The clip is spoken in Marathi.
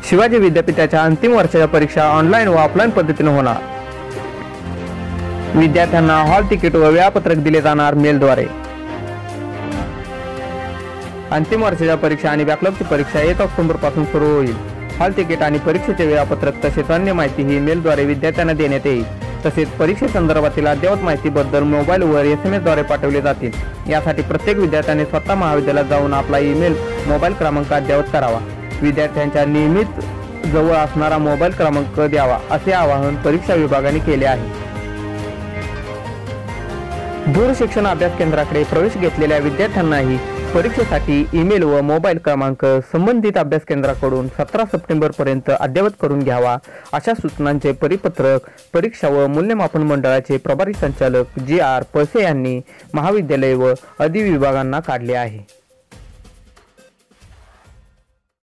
शिवाजी विद्यापीठाच्या अंतिम वर्षाच्या परीक्षा ऑनलाईन व ऑफलाईन पद्धतीने होणार। विद्यार्थ्यांना हॉल तिकीट व वेळापत्रक दिले जाणार मेलद्वारे। अंतिम वर्षाच्या परीक्षा आणि बॅकलॉगची परीक्षा 1 ऑक्टोबर पासून सुरू होईल। हॉल तिकीट आणि परीक्षेचे वेळापत्रक तसेच अन्य माहिती ही मेलद्वारे विद्यार्थ्यांना देण्यात येईल। तसेच परीक्षेसंदर्भातील अद्ययावत माहितीबद्दल मोबाईलवर SMS द्वारे पाठवले जातील। यासाठी प्रत्येक विद्यार्थ्याने स्वतः महाविद्यालयात जाऊन आपला ईमेल मोबाईल क्रमांक अद्ययावत करावा। विद्यार्थ्यांच्या नियमित जवळ असणारा मोबाईल क्रमांक द्यावा असे आवाहन परीक्षा विभागाने केले आहे। दूरशिक्षण अभ्यास केंद्राकडे प्रवेश घेतलेल्या विद्यार्थ्यांनाही परीक्षेसाठी ईमेल व मोबाईल क्रमांक संबंधित अभ्यास केंद्राकडून 17 सप्टेंबर पर्यंत अद्ययावत करून घ्यावा अशा सूचनांचे परिपत्रक परीक्षा व मूल्यमापन मंडळाचे प्रभारी संचालक JR पळसे यांनी महाविद्यालय व अधिविभागांना काढले आहे।